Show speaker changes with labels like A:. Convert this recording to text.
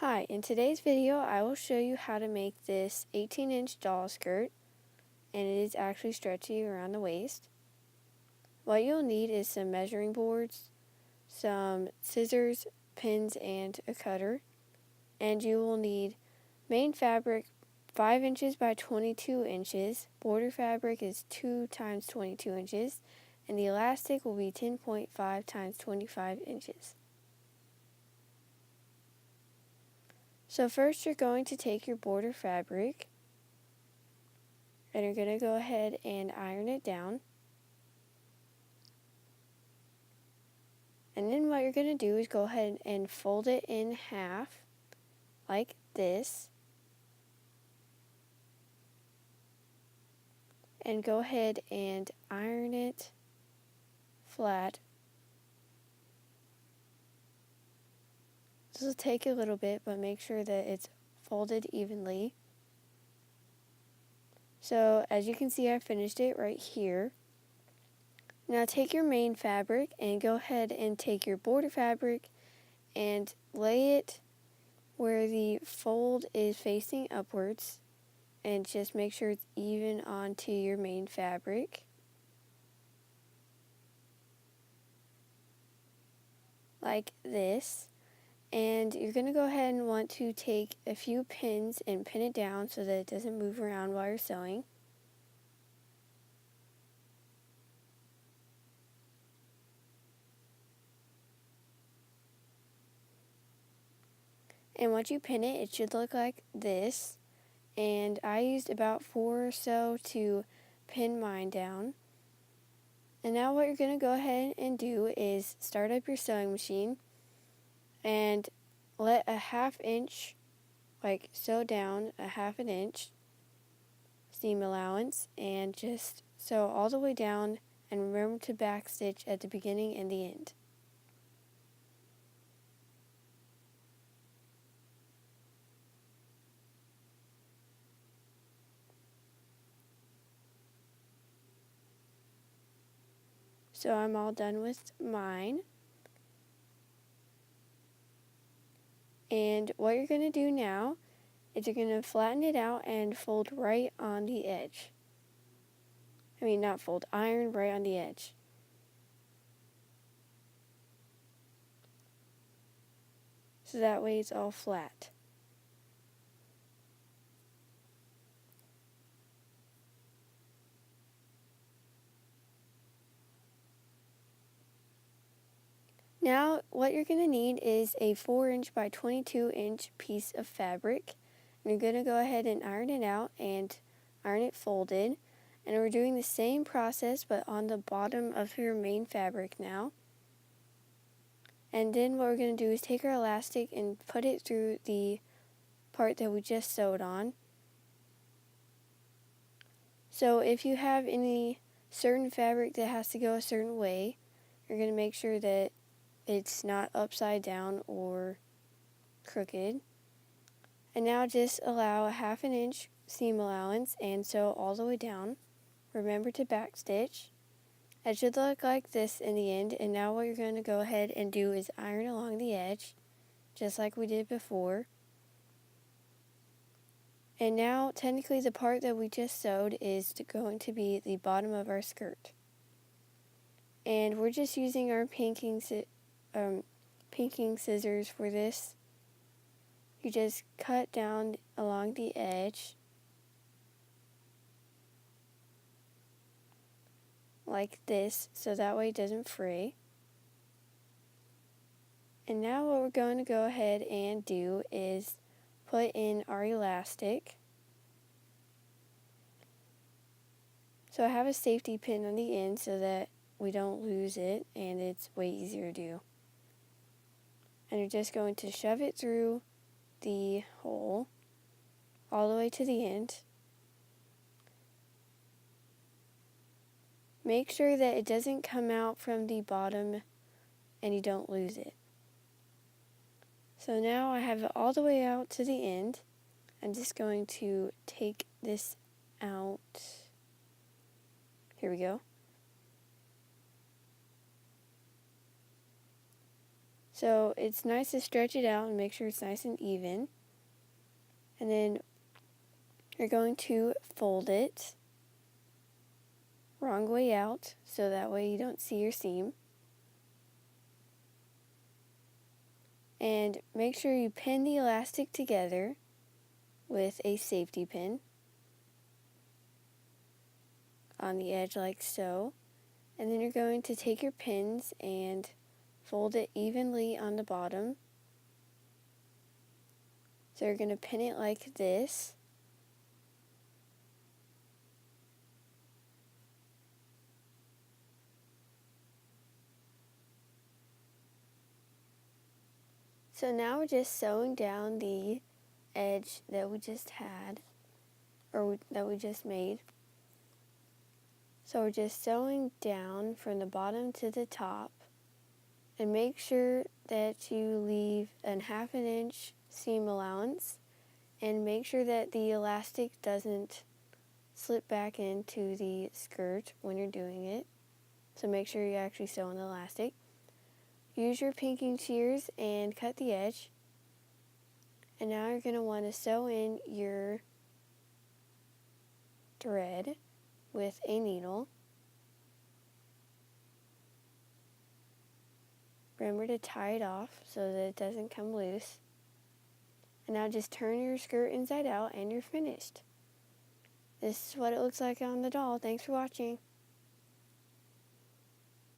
A: Hi, in today's video I will show you how to make this 18-inch doll skirt, and it is actually stretchy around the waist. What you'll need is some measuring boards, some scissors, pins, and a cutter, and you will need main fabric 5 inches by 22 inches, border fabric is 2 times 22 inches, and the elastic will be 10.5 times 25 inches. So first you're going to take your border fabric and you're going to go ahead and iron it down. And then what you're going to do is go ahead and fold it in half like this. And go ahead and iron it flat. This will take a little bit, but make sure that it's folded evenly. So as you can see, I finished it right here. Now take your main fabric and go ahead and take your border fabric and lay it where the fold is facing upwards, and just make sure it's even onto your main fabric. Like this. And you're going to go ahead and want to take a few pins and pin it down so that it doesn't move around while you're sewing. And once you pin it, it should look like this. And I used about 4 or so to pin mine down. And now what you're going to go ahead and do is start up your sewing machine and let a 1/2 inch, like sew down a 1/2 inch seam allowance, and just sew all the way down, and remember to backstitch at the beginning and the end. So I'm all done with mine. And what you're going to do now is you're going to flatten it out and fold right on the edge. Not fold, iron right on the edge. So that way it's all flat. Now what you're going to need is a 4 inch by 22 inch piece of fabric. And you're going to go ahead and iron it out and iron it folded. And we're doing the same process but on the bottom of your main fabric now. And then what we're going to do is take our elastic and put it through the part that we just sewed on. So if you have any certain fabric that has to go a certain way, you're going to make sure that it's not upside down or crooked. And now just allow a 1/2 inch seam allowance and sew all the way down. Remember to backstitch. It should look like this in the end, and now what you're going to go ahead and do is iron along the edge, just like we did before. And now technically the part that we just sewed is going to be the bottom of our skirt. And we're just using our pinking scissors for this. You just cut down along the edge like this, so that way it doesn't fray. And now what we're going to go ahead and do is put in our elastic. So I have a safety pin on the end so that we don't lose it, and it's way easier to do. And you're just going to shove it through the hole all the way to the end. Make sure that it doesn't come out from the bottom and you don't lose it. So now I have it all the way out to the end. I'm just going to take this out. Here we go. So it's nice to stretch it out and make sure it's nice and even. And then you're going to fold it wrong way out, so that way you don't see your seam. And make sure you pin the elastic together with a safety pin on the edge like so. And then you're going to take your pins and fold it evenly on the bottom. So you're going to pin it like this. So now we're just sewing down the edge that we just had, or that we just made. So we're just sewing down from the bottom to the top, and make sure that you leave a 1/2 inch seam allowance, and make sure that the elastic doesn't slip back into the skirt when you're doing it. So make sure you actually sew on the elastic. Use your pinking shears and cut the edge. And now you're going to want to sew in your thread with a needle. Remember to tie it off so that it doesn't come loose. And now just turn your skirt inside out and you're finished. This is what it looks like on the doll. Thanks for watching.